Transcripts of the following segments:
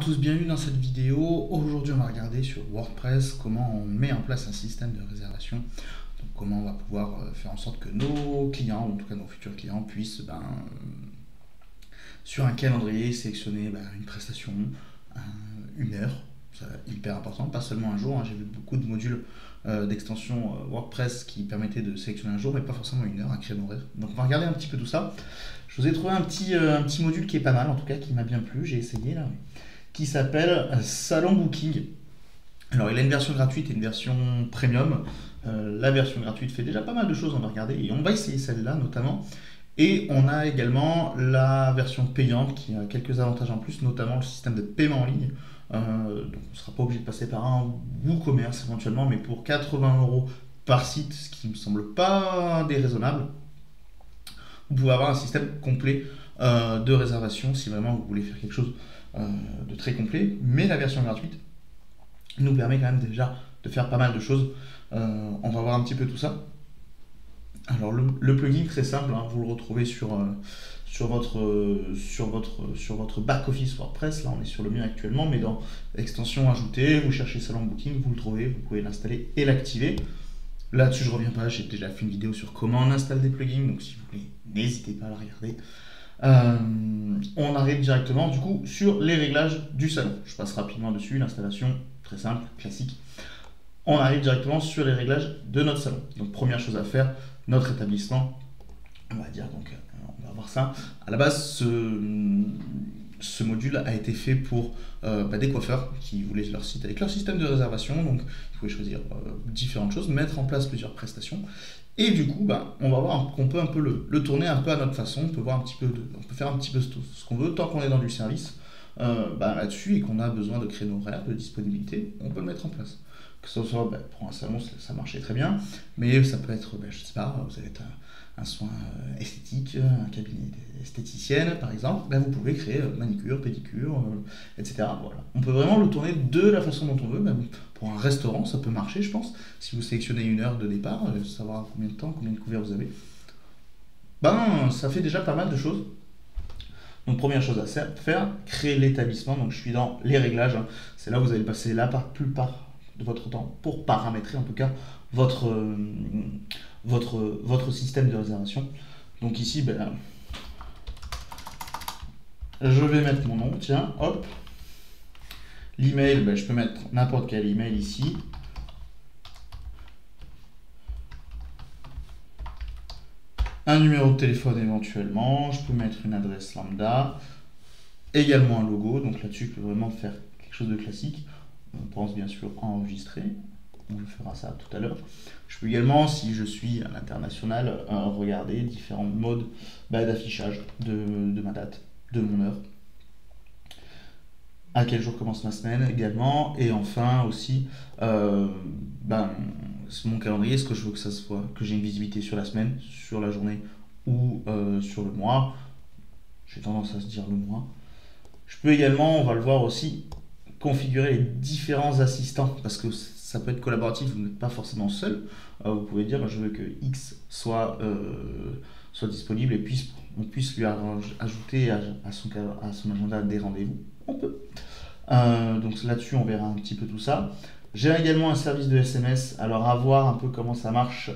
Tous bienvenue dans cette vidéo. Aujourd'hui, on va regarder sur WordPress comment on met en place un système de réservation. Donc, comment on va pouvoir faire en sorte que nos clients, ou en tout cas nos futurs clients, puissent sur un calendrier sélectionner une prestation, une heure. C'est hyper important, pas seulement un jour. J'ai vu beaucoup de modules d'extension WordPress qui permettaient de sélectionner un jour, mais pas forcément une heure, un créneau horaire. Donc on va regarder un petit peu tout ça. Je vous ai trouvé un petit module qui est pas mal, en tout cas qui m'a bien plu. J'ai essayé là, qui s'appelle Salon Booking. Alors il a une version gratuite et une version premium. La version gratuite fait déjà pas mal de choses, on va regarder, et on va essayer celle-là notamment. Et on a également la version payante qui a quelques avantages en plus, notamment le système de paiement en ligne. Donc on ne sera pas obligé de passer par un WooCommerce éventuellement, mais pour 80 € par site, ce qui ne me semble pas déraisonnable, vous pouvez avoir un système complet de réservation si vraiment vous voulez faire quelque chose de très complet. Mais la version gratuite nous permet quand même déjà de faire pas mal de choses. On va voir un petit peu tout ça. Alors le plugin très simple, vous le retrouvez sur votre back-office WordPress. Là on est sur le mien actuellement, mais dans extension ajoutée, vous cherchez Salon Booking, vous le trouvez, vous pouvez l'installer et l'activer. Là-dessus je reviens pas, j'ai déjà fait une vidéo sur comment on installe des plugins, donc si vous voulez, n'hésitez pas à la regarder. On arrive directement du coup sur les réglages du salon. Je passe rapidement dessus, l'installation très simple, classique. On arrive directement sur les réglages de notre salon. Donc première chose à faire, notre établissement, on va dire, donc on va voir ça. À la base, ce module a été fait pour des coiffeurs qui voulaient leur site avec leur système de réservation. Donc vous pouvez choisir différentes choses, mettre en place plusieurs prestations. Et du coup, on va voir qu'on peut un peu le tourner un peu à notre façon. On peut voir un petit peu on peut faire un petit peu ce qu'on veut tant qu'on est dans du service là-dessus et qu'on a besoin de créneaux horaires, de disponibilité, on peut le mettre en place. Que ce soit pour un salon, ça marchait très bien, mais ça peut être, je sais pas, vous avez un soin esthétique, un cabinet esthéticienne par exemple, vous pouvez créer manicure, pédicure, etc. Voilà. On peut vraiment le tourner de la façon dont on veut. Même pour un restaurant, ça peut marcher, je pense. Si vous sélectionnez une heure de départ, savoir combien de temps, combien de couverts vous avez, ça fait déjà pas mal de choses. Donc première chose à faire, créer l'établissement. Donc je suis dans les réglages. C'est là où vous allez passer la plupart de votre temps pour paramétrer en tout cas votre système de réservation. Donc ici, je vais mettre mon nom, tiens, hop. L'email, je peux mettre n'importe quel email ici. Un numéro de téléphone éventuellement, je peux mettre une adresse lambda, également un logo, donc là-dessus je peux vraiment faire quelque chose de classique. On pense bien sûr à enregistrer, on fera ça tout à l'heure. Je peux également, si je suis à l'international, regarder différents modes d'affichage de ma date, de mon heure, à quel jour commence ma semaine également, et enfin aussi mon calendrier, est-ce que je veux que ça soit, que j'ai une visibilité sur la semaine, sur la journée ou sur le mois. J'ai tendance à se dire le mois. Je peux également, on va le voir aussi, configurer les différents assistants, parce que ça peut être collaboratif, vous n'êtes pas forcément seul. Vous pouvez dire je veux que X soit disponible et on puisse lui ajouter à son agenda des rendez-vous. On peut. Donc là-dessus on verra un petit peu tout ça. J'ai également un service de SMS, alors à voir un peu comment ça marche.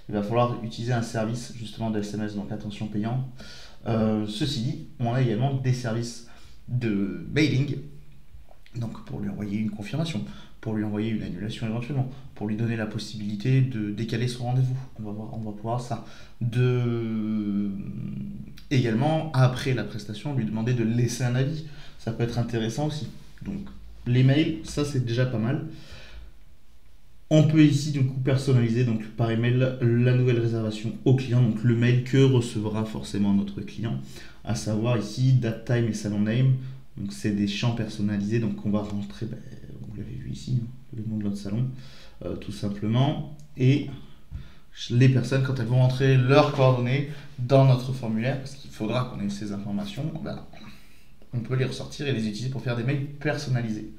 Il va falloir utiliser un service justement de SMS, donc attention payant. Ceci dit, on a également des services de mailing, donc pour lui envoyer une confirmation, pour lui envoyer une annulation éventuellement, pour lui donner la possibilité de décaler son rendez-vous. On va pouvoir ça. Également, après la prestation, lui demander de laisser un avis. Ça peut être intéressant aussi. Donc les mails, ça c'est déjà pas mal. On peut ici du coup personnaliser donc par email la nouvelle réservation au client, donc le mail que recevra forcément notre client, à savoir ici date time et salon name. Donc c'est des champs personnalisés, donc on va rentrer, vous l'avez vu ici, le nom de notre salon, tout simplement, et les personnes quand elles vont rentrer leurs coordonnées dans notre formulaire, parce qu'il faudra qu'on ait ces informations, on peut les ressortir et les utiliser pour faire des mails personnalisés.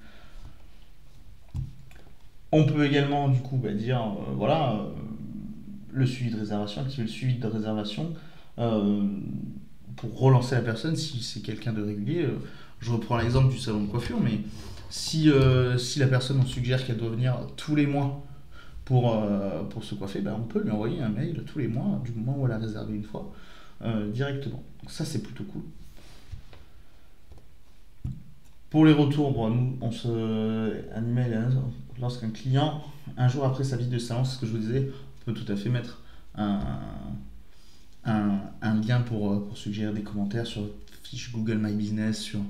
On peut également du coup dire le suivi de réservation, activer le suivi de réservation pour relancer la personne si c'est quelqu'un de régulier. Je reprends l'exemple du salon de coiffure, mais si la personne on suggère qu'elle doit venir tous les mois pour se coiffer, ben, on peut lui envoyer un mail tous les mois, du moment où elle a réservé une fois, directement. Donc ça, c'est plutôt cool. Pour les retours, bon, nous, on se un email lorsqu'un client, un jour après sa visite de salon, c'est ce que je vous disais, on peut tout à fait mettre un, un lien pour suggérer des commentaires sur votre fiche Google My Business, sur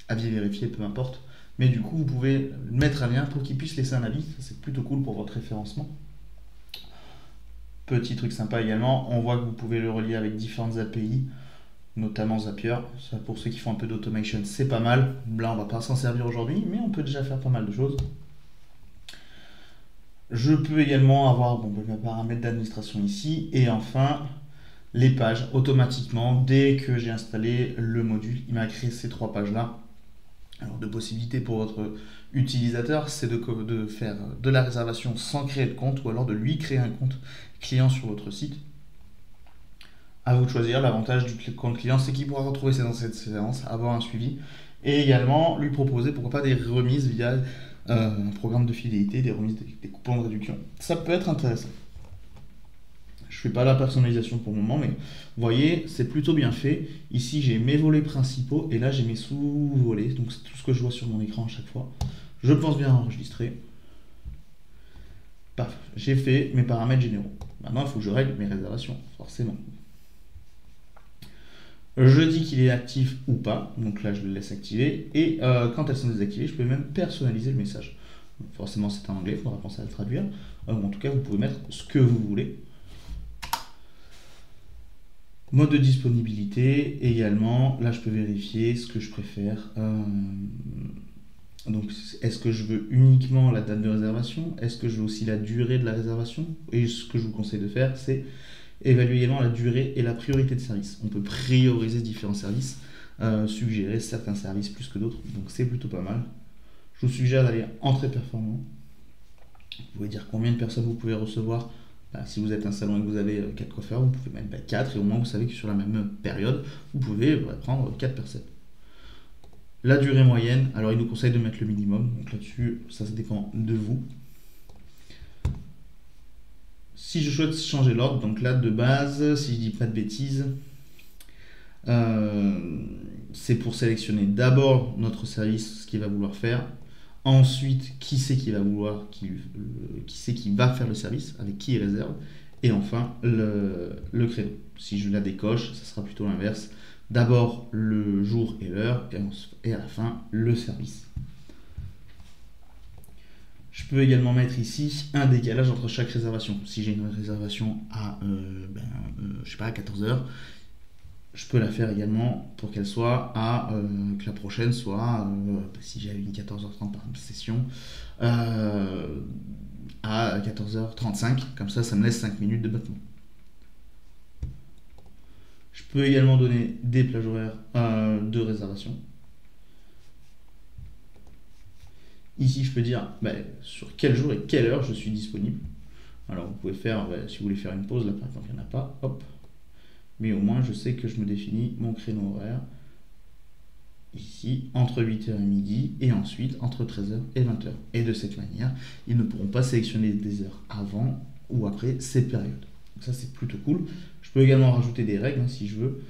avis vérifié, peu importe. Mais du coup, vous pouvez mettre un lien pour qu'il puisse laisser un avis. Ça, c'est plutôt cool pour votre référencement. Petit truc sympa également, on voit que vous pouvez le relier avec différentes API, notamment Zapier. Ça, pour ceux qui font un peu d'automation, c'est pas mal. Là, on va pas s'en servir aujourd'hui, mais on peut déjà faire pas mal de choses. Je peux également avoir mes paramètres d'administration ici. Et enfin, les pages automatiquement. Dès que j'ai installé le module, il m'a créé ces 3 pages-là. Alors, de possibilités pour votre utilisateur, c'est de faire de la réservation sans créer de compte ou alors de lui créer un compte client sur votre site. À vous de choisir. L'avantage du compte client, c'est qu'il pourra retrouver ses anciennes séances, avoir un suivi et également lui proposer pourquoi pas des remises via un programme de fidélité, des remises, des coupons de réduction. Ça peut être intéressant. Je fais pas la personnalisation pour le moment, mais vous voyez, c'est plutôt bien fait. Ici, j'ai mes volets principaux et là, j'ai mes sous-volets. Donc, c'est tout ce que je vois sur mon écran à chaque fois. Je pense bien enregistrer. Paf, j'ai fait mes paramètres généraux. Maintenant, il faut que je règle mes réservations, forcément. Je dis qu'il est actif ou pas, donc là je le laisse activer, et quand elles sont désactivées, je peux même personnaliser le message. Donc, forcément c'est en anglais, il faudra penser à le traduire. En tout cas, vous pouvez mettre ce que vous voulez. Mode de disponibilité également, là je peux vérifier ce que je préfère. Donc est-ce que je veux uniquement la date de réservation? Est-ce que je veux aussi la durée de la réservation? Et ce que je vous conseille de faire, c'est évaluer également la durée et la priorité de service. On peut prioriser différents services, suggérer certains services plus que d'autres, donc c'est plutôt pas mal. Je vous suggère d'aller en très performant. Vous pouvez dire combien de personnes vous pouvez recevoir. Si vous êtes un salon et que vous avez 4 coiffeurs, vous pouvez mettre 4 et au moins vous savez que sur la même période, vous pouvez prendre 4 personnes. La durée moyenne, alors il nous conseille de mettre le minimum, donc là-dessus, ça dépend de vous. Si je souhaite changer l'ordre, donc là de base, si je dis pas de bêtises, c'est pour sélectionner d'abord notre service, ce qu'il va vouloir faire. Ensuite, qui c'est qui va vouloir, qui c'est qui va faire le service, avec qui il réserve. Et enfin, le créneau. Si je la décoche, ça sera plutôt l'inverse. D'abord le jour et l'heure, et à la fin, le service. Je peux également mettre ici un décalage entre chaque réservation. Si j'ai une réservation à, je sais pas, à 14h, je peux la faire également pour qu'elle soit que la prochaine soit, si j'ai une 14h30 par session, à 14h35. Comme ça me laisse 5 minutes de battement. Je peux également donner des plages horaires de réservation. Ici, je peux dire sur quel jour et quelle heure je suis disponible. Alors, vous pouvez faire, si vous voulez faire une pause, là par exemple, il n'y en a pas, hop. Mais au moins, je sais que je me définis mon créneau horaire ici, entre 8h et midi, et ensuite entre 13h et 20h. Et de cette manière, ils ne pourront pas sélectionner des heures avant ou après ces périodes. Donc ça, c'est plutôt cool. Je peux également rajouter des règles, si je veux.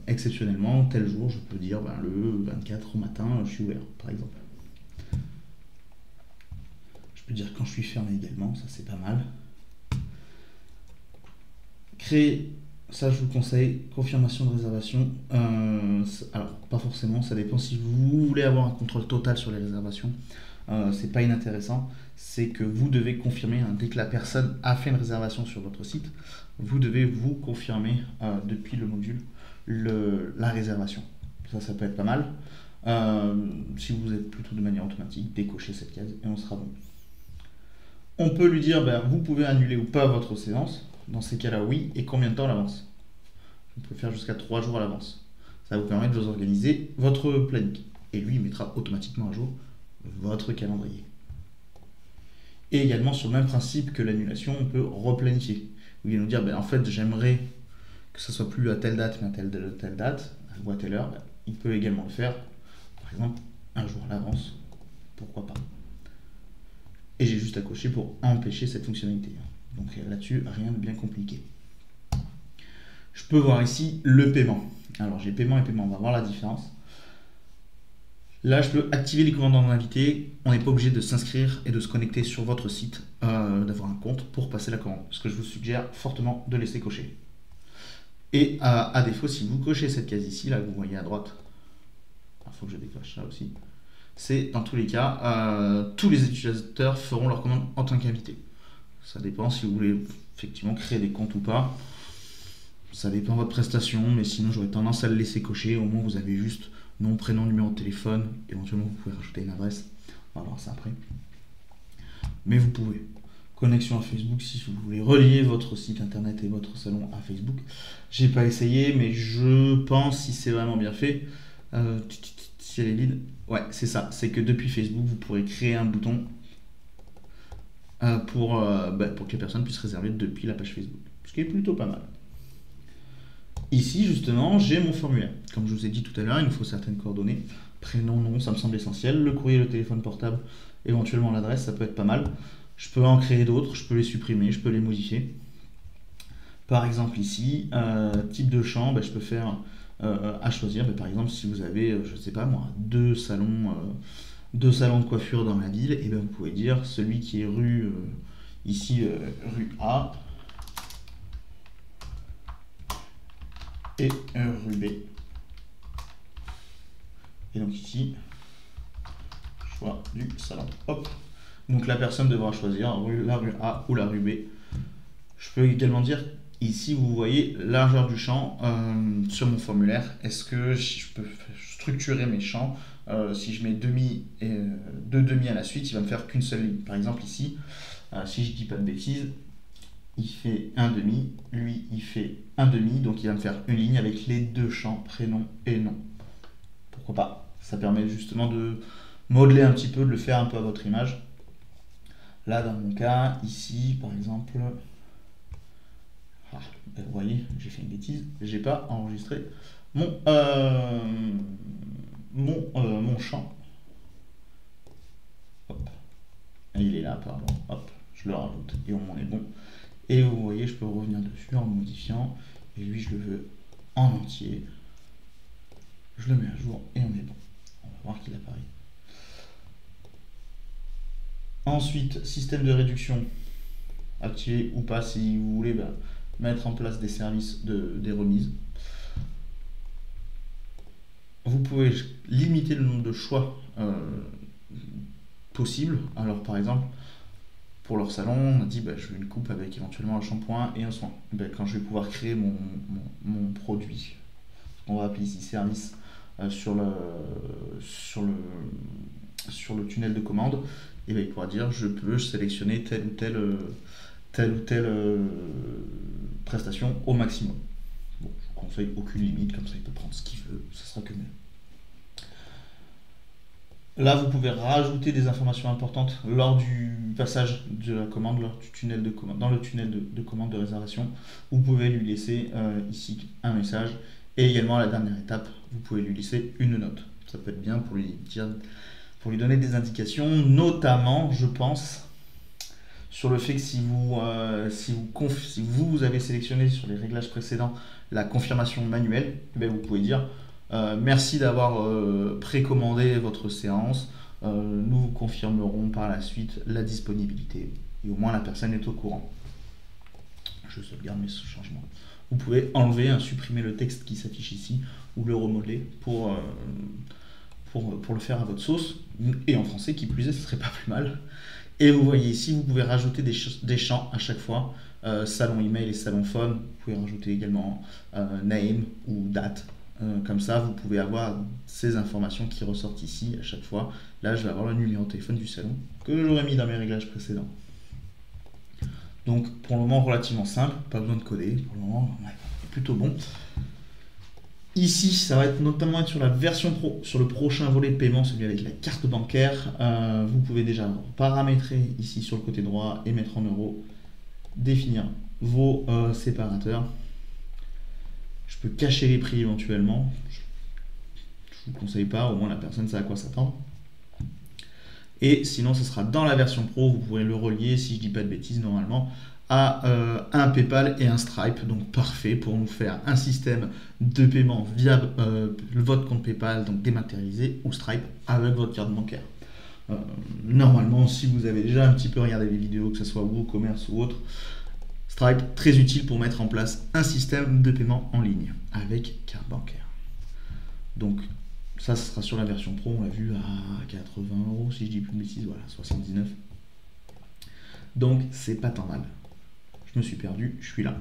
Exceptionnellement, tel jour, je peux dire le 24 au matin, je suis ouvert, par exemple. Je peux dire quand je suis fermé également, ça c'est pas mal. Créer, ça je vous conseille, confirmation de réservation. Alors, pas forcément, ça dépend si vous voulez avoir un contrôle total sur les réservations. C'est pas inintéressant, c'est que vous devez confirmer, dès que la personne a fait une réservation sur votre site, vous devez vous confirmer depuis le module la réservation. Ça peut être pas mal. Si vous êtes plutôt de manière automatique, décochez cette case et on sera bon. On peut lui dire, vous pouvez annuler ou pas votre séance. Dans ces cas-là, oui. Et combien de temps à l'avance? On peut faire jusqu'à 3 jours à l'avance. Ça vous permet de vous organiser votre planning. Et lui, il mettra automatiquement à jour votre calendrier. Et également, sur le même principe que l'annulation, on peut replanifier. Vous allez nous dire, en fait, j'aimerais que ça soit plus à telle date, mais à telle date, ou à telle heure. Il peut également le faire. exemple un jour à l'avance, pourquoi pas. Et j'ai juste à cocher pour empêcher cette fonctionnalité. Donc là-dessus, rien de bien compliqué. Je peux voir ici le paiement. Alors j'ai paiement et paiement, on va voir la différence. Là, je peux activer les commandes en invité. On n'est pas obligé de s'inscrire et de se connecter sur votre site, d'avoir un compte pour passer la commande. Ce que je vous suggère fortement de laisser cocher. Et à défaut, si vous cochez cette case ici, là, que vous voyez à droite, il faut que je décoche ça aussi, c'est dans tous les cas, tous les utilisateurs feront leur commande en tant qu'invité. Ça dépend si vous voulez effectivement créer des comptes ou pas. Ça dépend de votre prestation, mais sinon j'aurais tendance à le laisser cocher. Au moins vous avez juste nom, prénom, numéro de téléphone. Éventuellement vous pouvez rajouter une adresse. On va voir ça après. Mais vous pouvez. Connexion à Facebook si vous voulez relier votre site internet et votre salon à Facebook. J'ai pas essayé, mais je pense si c'est vraiment bien fait. Si elle est vide, ouais, c'est ça. C'est que depuis Facebook, vous pourrez créer un bouton pour que les personnes puissent réserver depuis la page Facebook. Ce qui est plutôt pas mal. Ici, justement, j'ai mon formulaire. Comme je vous ai dit tout à l'heure, il nous faut certaines coordonnées. Prénom, nom, ça me semble essentiel. Le courrier, le téléphone portable, éventuellement l'adresse, ça peut être pas mal. Je peux en créer d'autres, je peux les supprimer, je peux les modifier. Par exemple ici, type de champ, je peux faire à choisir. Par exemple, si vous avez, je ne sais pas moi, deux salons de coiffure dans la ville, et vous pouvez dire celui qui est rue A et rue B. Et donc ici, choix du salon. Hop. Donc la personne devra choisir la rue A ou la rue B. Je peux également dire ici, vous voyez largeur du champ sur mon formulaire. Est-ce que je peux structurer mes champs? Si je mets demi et deux demi à la suite, il va me faire qu'une seule ligne. Par exemple ici, si je dis pas de bêtises, il fait un demi, lui il fait un demi, donc il va me faire une ligne avec les deux champs, prénom et nom. Pourquoi pas? Ça permet justement de modeler un petit peu, de le faire un peu à votre image. Là, dans mon cas, ici, par exemple, vous voyez, j'ai fait une bêtise, j'ai pas enregistré mon champ. Hop. Il est là, pardon. Hop, je le rajoute et on est bon. Et vous voyez, je peux revenir dessus en modifiant. Et lui, je le veux en entier. Je le mets à jour et on est bon. On va voir qu'il apparaît. Ensuite, système de réduction, activé ou pas si vous voulez mettre en place des services des remises. Vous pouvez limiter le nombre de choix possibles. Alors par exemple, pour leur salon, on a dit je veux une coupe avec éventuellement un shampoing et un soin. Quand je vais pouvoir créer mon produit, on va appeler ici service sur le tunnel de commande, et il pourra dire je peux sélectionner telle ou telle prestation au maximum. Bon, je vous conseille aucune limite, comme ça il peut prendre ce qu'il veut, ça sera que mieux. Là, vous pouvez rajouter des informations importantes lors du passage de la commande, lors du tunnel de commande, dans le tunnel de commande de réservation. Vous pouvez lui laisser ici un message, et également à la dernière étape, vous pouvez lui laisser une note. Ça peut être bien pour lui donner des indications, notamment, je pense, sur le fait que si vous avez sélectionné sur les réglages précédents la confirmation manuelle, vous pouvez dire merci d'avoir précommandé votre séance, nous vous confirmerons par la suite la disponibilité, et au moins la personne est au courant. Je sauvegarde mes changements. Vous pouvez enlever, supprimer le texte qui s'affiche ici, ou le remodeler pour le faire à votre sauce, et en français qui plus est, ce serait pas plus mal. Et vous voyez ici, vous pouvez rajouter des champs à chaque fois, salon email et salon phone. Vous pouvez rajouter également name ou date. Comme ça, vous pouvez avoir ces informations qui ressortent ici à chaque fois. Là, je vais avoir le numéro de téléphone du salon que j'aurais mis dans mes réglages précédents. Donc, pour le moment, relativement simple, pas besoin de coder. Pour le moment, c'est plutôt bon. Ici, ça va être notamment sur la version pro, sur le prochain volet de paiement, celui avec la carte bancaire. Vous pouvez déjà paramétrer ici sur le côté droit et mettre en euros, définir vos séparateurs. Je peux cacher les prix éventuellement. Je je vous conseille pas, au moins la personne sait à quoi s'attendre. Et sinon, ce sera dans la version Pro, vous pourrez le relier, si je dis pas de bêtises, normalement, à un PayPal et un Stripe. Donc parfait pour nous faire un système de paiement via votre compte PayPal, donc dématérialisé, ou Stripe avec votre carte bancaire. Normalement, si vous avez déjà un petit peu regardé les vidéos, que ce soit WooCommerce ou autre, Stripe, très utile pour mettre en place un système de paiement en ligne avec carte bancaire. Donc ça, ce sera sur la version Pro, on l'a vu à 80 € si je dis plus de bêtises, voilà, 79. Donc c'est pas tant mal. Je me suis perdu, je suis là.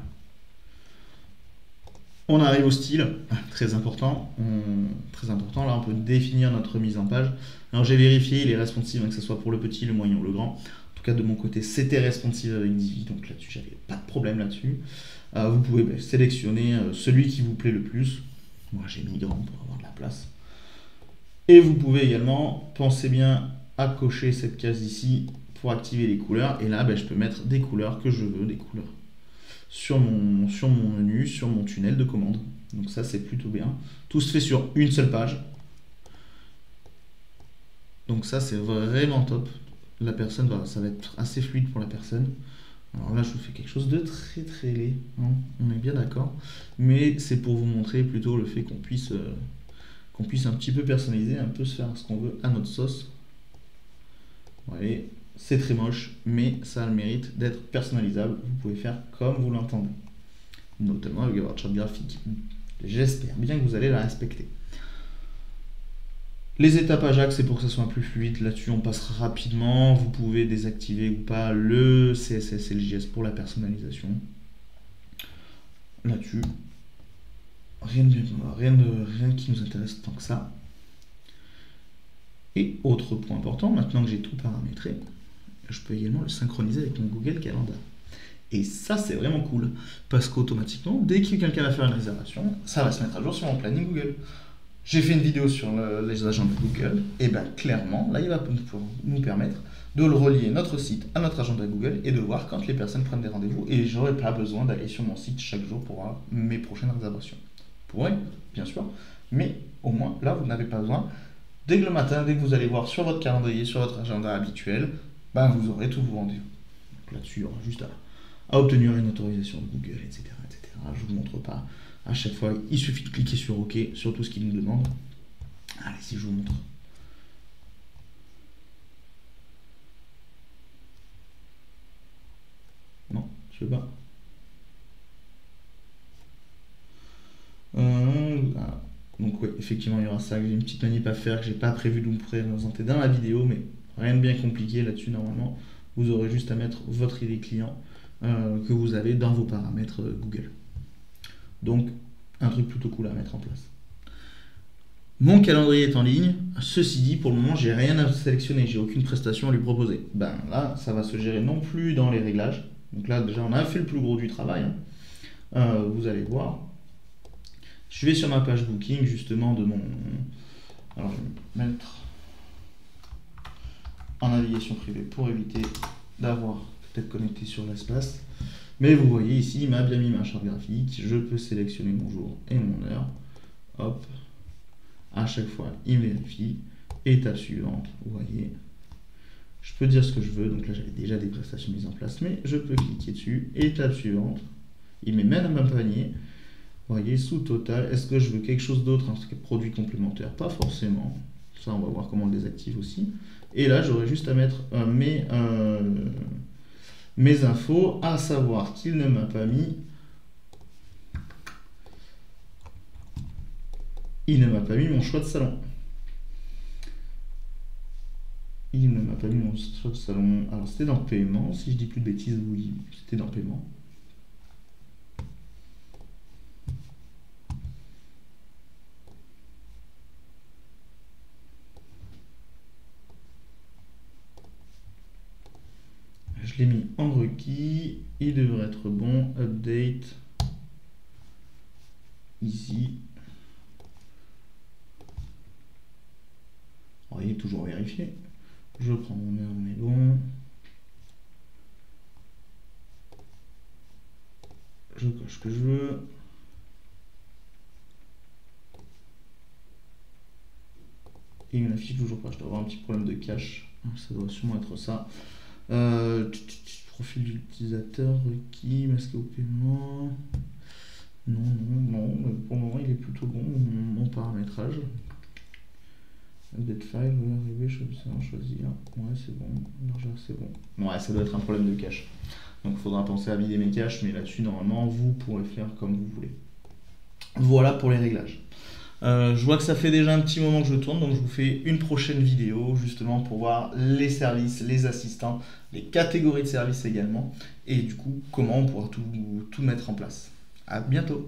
On arrive au style, très important. Là, on peut définir notre mise en page. Alors j'ai vérifié, il est responsive, que ce soit pour le petit, le moyen ou le grand. En tout cas, de mon côté, c'était responsive avec Divi, donc là-dessus, j'avais pas de problème là-dessus. Vous pouvez sélectionner celui qui vous plaît le plus. Moi, j'ai mis grand pour avoir de la place. Et vous pouvez également, pensez bien à cocher cette case ici pour activer les couleurs. Et là, je peux mettre des couleurs que je veux, des couleurs sur mon menu, sur mon tunnel de commande. Donc ça, c'est plutôt bien. Tout se fait sur une seule page. Donc ça, c'est vraiment top. La personne, ça va être assez fluide pour la personne. Alors là, je vous fais quelque chose de très très laid, hein, on est bien d'accord. Mais c'est pour vous montrer plutôt le fait qu'on puisse un petit peu personnaliser, un peu se faire ce qu'on veut à notre sauce. Vous voyez, c'est très moche, mais ça a le mérite d'être personnalisable. Vous pouvez faire comme vous l'entendez, notamment avec votre charte graphique. J'espère bien que vous allez la respecter. Les étapes Ajax, c'est pour que ça soit plus fluide. Là-dessus, on passera rapidement. Vous pouvez désactiver ou pas le CSS et le JS pour la personnalisation. Là-dessus, rien qui nous intéresse tant que ça. Et autre point important, maintenant que j'ai tout paramétré, je peux également le synchroniser avec mon Google Calendar. Et ça, c'est vraiment cool, parce qu'automatiquement, dès que quelqu'un va faire une réservation, ça va se mettre à jour sur mon planning Google. J'ai fait une vidéo sur les agendas Google, et clairement, là, il va nous permettre de le relier notre site à notre agenda Google et de voir quand les personnes prennent des rendez-vous. Et je n'aurai pas besoin d'aller sur mon site chaque jour pour voir mes prochaines réservations. Vous pourrez, bien sûr, mais au moins, là, vous n'avez pas besoin. Dès que le matin, dès que vous allez voir sur votre calendrier, sur votre agenda habituel, vous aurez tous vos rendez-vous. Donc là-dessus, il y aura juste à obtenir une autorisation de Google, etc., etc. Je ne vous montre pas. À chaque fois, il suffit de cliquer sur OK, sur tout ce qu'il nous demande. Allez, si je vous montre. Non, je ne veux pas. Donc oui, effectivement, il y aura ça. J'ai une petite manip à faire que j'ai pas prévu de vous présenter dans la vidéo, mais rien de bien compliqué là-dessus. Normalement, vous aurez juste à mettre votre ID client que vous avez dans vos paramètres Google. Donc, un truc plutôt cool à mettre en place. Mon calendrier est en ligne. Ceci dit, pour le moment, j'ai rien à sélectionner. J'ai aucune prestation à lui proposer. Là, ça va se gérer non plus dans les réglages. Donc là, déjà, on a fait le plus gros du travail. Vous allez voir. Je vais sur ma page booking justement de mon... Alors je vais me mettre en navigation privée pour éviter d'avoir peut-être connecté sur l'espace. Mais vous voyez ici, il m'a bien mis ma charte graphique. Je peux sélectionner mon jour et mon heure. Hop. À chaque fois, il vérifie. Étape suivante, vous voyez. Je peux dire ce que je veux. Donc là, j'avais déjà des prestations mises en place, mais je peux cliquer dessus. Étape suivante. Il met même un panier. Vous voyez, sous total, est-ce que je veux quelque chose d'autre, un produit complémentaire? Pas forcément. Ça, on va voir comment on le désactive aussi. Et là, j'aurais juste à mettre mes infos, à savoir qu'il ne m'a pas mis... Il ne m'a pas mis mon choix de salon. Il ne m'a pas mis mon choix de salon. Alors, c'était dans paiement. Si je dis plus de bêtises, oui, c'était dans paiement. Je l'ai mis en requis, il devrait être bon, update, ici. Vous voyez, toujours vérifier. Je prends mon heure, on est bon. Je coche ce que je veux. et il n'affiche toujours pas. Je dois avoir un petit problème de cache. Ça doit sûrement être ça. Profil d'utilisateur requis, masqué au paiement. Non, mais pour le moment il est plutôt bon, mon paramétrage. Update file, arriver, choisir. Ouais, c'est bon. Largeur, c'est bon. Ouais, ça doit être un problème de cache. Donc il faudra penser à vider mes caches, mais là-dessus, normalement, vous pourrez faire comme vous voulez. Voilà pour les réglages. Je vois que ça fait déjà un petit moment que je tourne, donc je vous fais une prochaine vidéo justement pour voir les services, les assistants, les catégories de services également, et du coup comment on pourra tout mettre en place. À bientôt.